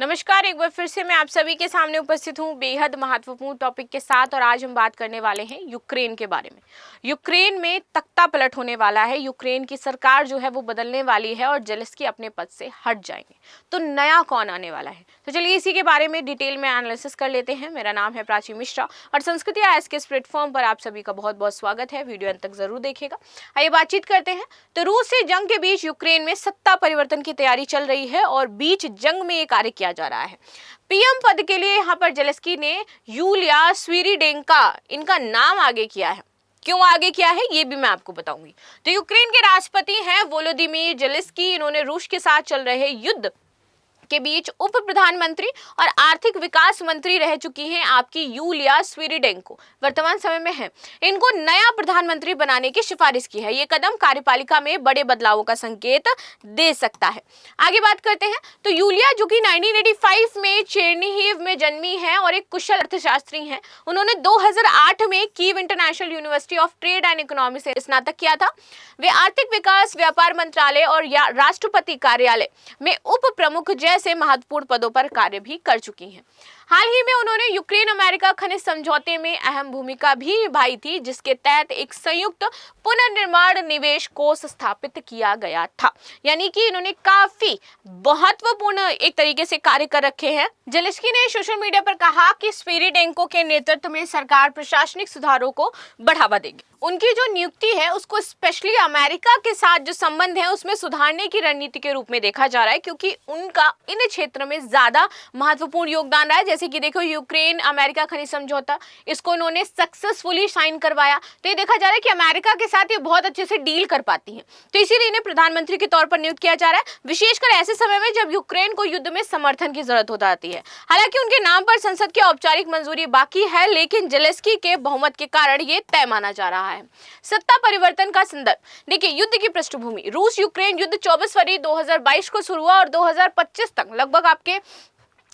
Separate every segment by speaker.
Speaker 1: नमस्कार, एक बार फिर से मैं आप सभी के सामने उपस्थित हूँ बेहद महत्वपूर्ण टॉपिक के साथ। और आज हम बात करने वाले हैं यूक्रेन के बारे में। यूक्रेन में तख्ता पलट होने वाला है। यूक्रेन की सरकार जो है वो बदलने वाली है और जेलेंस्की अपने पद से हट जाएंगे। तो नया कौन आने वाला है, तो चलिए इसी के बारे में डिटेल में एनालिसिस कर लेते हैं। मेरा नाम है प्राची मिश्रा और संस्कृति आज के इस प्लेटफॉर्म पर आप सभी का बहुत बहुत स्वागत है। वीडियो अंत तक जरूर देखिएगा। आइए बातचीत करते हैं। तो रूस से जंग के बीच यूक्रेन में सत्ता परिवर्तन की तैयारी चल रही है और बीच जंग में ये कार्य किया जा रहा है। पीएम पद के लिए यहाँ पर जेलेंस्की ने यूलिया स्विरिडेंका इनका नाम आगे किया है। क्यों आगे किया है ये भी मैं आपको बताऊंगी। तो यूक्रेन के राष्ट्रपति हैं वोलोदिमीर जेलेंस्की। इन्होंने रूस के साथ चल रहे युद्ध के बीच उप प्रधानमंत्री और आर्थिक विकास मंत्री रह चुकी हैं आपकी यूलिया स्विरिडेंको, वर्तमान समय में है। इनको नया प्रधानमंत्री बनाने की सिफारिश की है। ये कदम कार्यपालिका में बड़े बदलावों का संकेत दे सकता है। आगे बात करते हैं। तो यूलिया जो कि 1985 में चेरनीहिव में जन्मी है और एक कुशल अर्थशास्त्री हैं। उन्होंने 2008 में Kyiv international university of trade and economy से स्नातक किया था। वे आर्थिक विकास, व्यापार मंत्रालय और राष्ट्रपति कार्यालय में उप प्रमुख से महत्वपूर्ण पदों पर कार्य भी कर चुकी हैं। हाल ही में उन्होंने यूक्रेन अमेरिका खनिज समझौते में अहम भूमिका भी निभाई थी, जिसके तहत एक संयुक्त पुनर्निर्माण निवेश कोष स्थापित किया गया था। यानी कि इन्होंने काफी महत्वपूर्ण एक तरीके से कार्य कर रखे हैं। जेलेंस्की ने सोशल मीडिया पर कहा कि स्विरिडेंको के नेतृत्व में सरकार प्रशासनिक सुधारों को बढ़ावा देगी। उनकी जो नियुक्ति है उसको स्पेशली अमेरिका के साथ जो संबंध है उसमें सुधारने की रणनीति के रूप में देखा जा रहा है, क्योंकि उनका इन क्षेत्र में ज्यादा महत्वपूर्ण योगदान रहा है। जैसे कि देखो, यूक्रेन अमेरिका खनिज समझौता, इसको उन्होंने सक्सेसफुली साइन करवाया। तो ये देखा जा रहा है कि अमेरिका के साथ ये बहुत अच्छे से डील कर पाती हैं। तो इसीलिए इन्हें प्रधानमंत्री के तौर पर नियुक्त किया जा रहा है, विशेषकर ऐसे समय में जब यूक्रेन को युद्ध में समर्थन की जरूरत हो जाती है। हालांकि उनके नाम पर संसद की औपचारिक मंजूरी बाकी है, लेकिन जेलेंस्की के बहुमत के कारण ये तय माना जा रहा है। सत्ता परिवर्तन का संदर्भ देखिए। युद्ध की पृष्ठभूमि, रूस यूक्रेन युद्ध 24 फरवरी 2022 को शुरू हुआ और 2025 तक लगभग आपके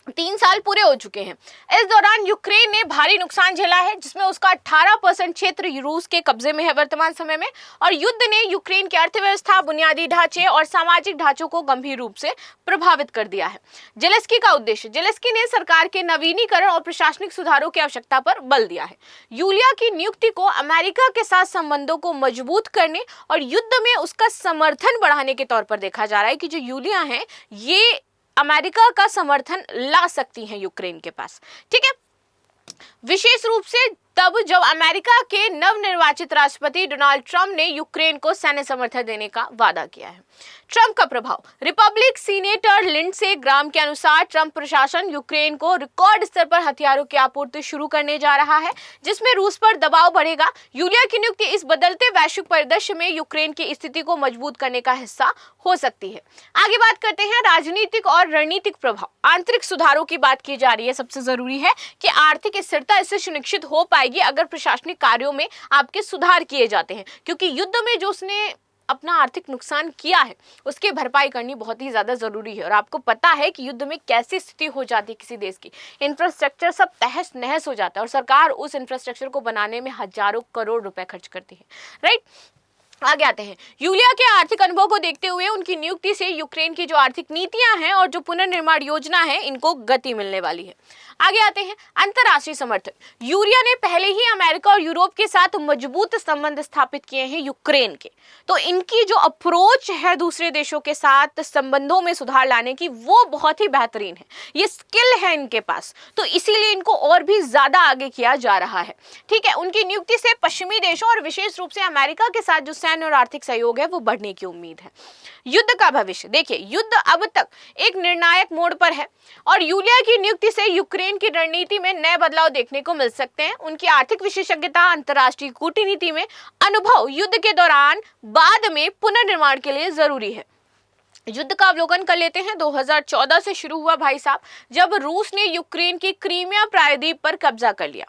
Speaker 1: 3 साल पूरे हो चुके हैं। इस दौरान यूक्रेन ने भारी नुकसान झेला है, जिसमें उसका 18% क्षेत्र रूस के कब्जे में है वर्तमान समय में। और युद्ध ने यूक्रेन की अर्थव्यवस्था, बुनियादी ढांचे और सामाजिक ढांचों को गंभीर रूप से प्रभावित कर दिया है। जेलेंस्की का उद्देश्य, जेलेंस्की ने सरकार के नवीनीकरण और प्रशासनिक सुधारों की आवश्यकता पर बल दिया है। यूलिया की नियुक्ति को अमेरिका के साथ संबंधों को मजबूत करने और युद्ध में उसका समर्थन बढ़ाने के तौर पर देखा जा रहा है कि जो यूलिया है ये अमेरिका का समर्थन ला सकती हैं यूक्रेन के पास। ठीक है, विशेष रूप से तब जब अमेरिका के नवनिर्वाचित राष्ट्रपति डोनाल्ड ट्रंप ने यूक्रेन को सैन्य समर्थन देने का वादा किया है। ट्रंप का प्रभाव, रिपब्लिक सीनेटर लिंडसे ग्राम के अनुसार ट्रंप प्रशासन यूक्रेन को रिकॉर्ड स्तर पर हथियारों की आपूर्ति शुरू करने जा रहा है, जिसमें रूस पर दबाव बढ़ेगा। यूलिया की नियुक्ति इस बदलते वैश्विक परिदृश्य में यूक्रेन की स्थिति को मजबूत करने का हिस्सा हो सकती है। आगे बात करते हैं राजनीतिक और रणनीतिक प्रभाव। आंतरिक सुधारों की बात की जा रही है। सबसे जरूरी है कि आर्थिक स्थिरता इससे सुनिश्चित हो पाएगी अगर प्रशासनिक कार्यों में आपके सुधार किए जाते हैं, क्योंकि युद्ध में जो उसने अपना आर्थिक नुकसान किया है उसकी भरपाई करनी बहुत ही ज्यादा जरूरी है। और आपको पता है कि युद्ध में कैसी स्थिति हो जाती है किसी देश की, इंफ्रास्ट्रक्चर सब तहस नहस हो जाता है और सरकार उस इंफ्रास्ट्रक्चर को बनाने में हजारों करोड़ रुपए खर्च करती है। राइट, आगे आते हैं। यूलिया के आर्थिक अनुभव को देखते हुए उनकी नियुक्ति से यूक्रेन की जो आर्थिक नीतियां हैं और जो पुनर्निर्माण योजना है इनको गति मिलने वाली है। आगे आते हैं अंतर्राष्ट्रीय समर्थन। यूलिया ने पहले ही अमेरिका और यूरोप के साथ मजबूत संबंध स्थापित किए हैं यूक्रेन के। तो इनकी जो अप्रोच है दूसरे देशों के साथ संबंधों में सुधार लाने की, वो बहुत ही बेहतरीन है। ये स्किल है इनके पास, तो इसीलिए इनको और भी ज्यादा आगे किया जा रहा है। ठीक है, उनकी नियुक्ति से पश्चिमी देशों और विशेष रूप से अमेरिका के साथ जो सैन्य और आर्थिक सहयोग है वो बढ़ने की उम्मीद है। युद्ध का भविष्य देखिए, युद्ध अब तक एक निर्णायक मोड़ पर है और यूलिया की नियुक्ति से यूक्रेन की रणनीति में नए बदलाव देखने को मिल सकते हैं। उनकी आर्थिक विशेषज्ञता, अंतर्राष्ट्रीय कूटनीति में अनुभव युद्ध के दौरान बाद में पुनर्निर्माण के लिए जरूरी है। युद्ध का अवलोकन कर लेते हैं। 2014 से शुरू हुआ भाई साहब, जब रूस ने यूक्रेन की क्रीमिया प्रायद्वीप पर कब्जा कर लिया।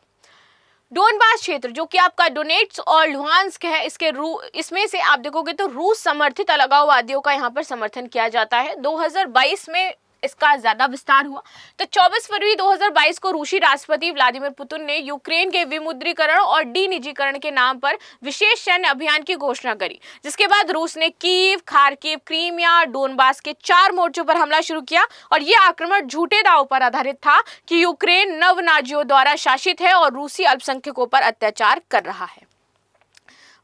Speaker 1: डोनबास क्षेत्र जो कि आपका डोनेट्स और लुहांस्क है, इसमें से आप देखोगे तो रूस समर्थित अलगाववादियों का यहाँ पर समर्थन किया जाता है। 2022 में इसका ज्यादा विस्तार हुआ। तो 24 फरवरी 2022 को रूसी राष्ट्रपति व्लादिमीर पुतिन ने यूक्रेन के विमुद्रीकरण और डीनिजीकरण के नाम पर विशेष सैन्य अभियान की घोषणा करी, जिसके बाद रूस ने कीव, खार्किव, क्रीमिया, डोनबास के 4 मोर्चों पर हमला शुरू किया और यह आक्रमण झूठे दावों पर आधारित था कि यूक्रेन नव नाजियों द्वारा शासित है और रूसी अल्पसंख्यकों पर अत्याचार कर रहा है।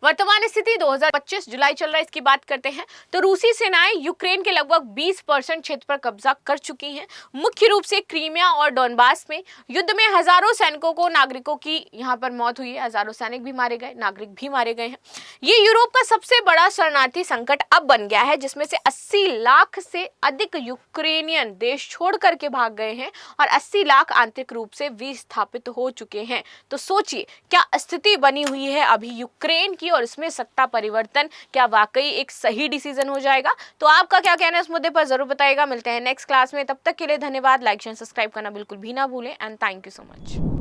Speaker 1: वर्तमान स्थिति 2025 जुलाई चल रहा है, इसकी बात करते हैं तो रूसी सेनाएं यूक्रेन के लगभग 20% क्षेत्र पर कब्जा कर चुकी हैं। मुख्य रूप से क्रीमिया और डोनबास में युद्ध में हजारों सैनिकों को, नागरिकों की यहां पर मौत हुई है, हजारों सैनिक भी मारे गए, नागरिक भी मारे गए हैं। ये यूरोप का सबसे बड़ा शरणार्थी संकट अब बन गया है, जिसमें से 80 लाख से अधिक यूक्रेनियन देश छोड़ करके भाग गए हैं और 80 लाख आंतरिक रूप से विस्थापित हो चुके हैं। तो सोचिए क्या स्थिति बनी हुई है अभी यूक्रेन की, और इसमें सत्ता परिवर्तन क्या वाकई एक सही डिसीजन हो जाएगा? तो आपका क्या कहना है इस मुद्दे पर जरूर बताइएगा। मिलते हैं नेक्स्ट क्लास में, तब तक के लिए धन्यवाद। लाइक शेयर सब्सक्राइब करना बिल्कुल भी ना भूलें and thank you so much.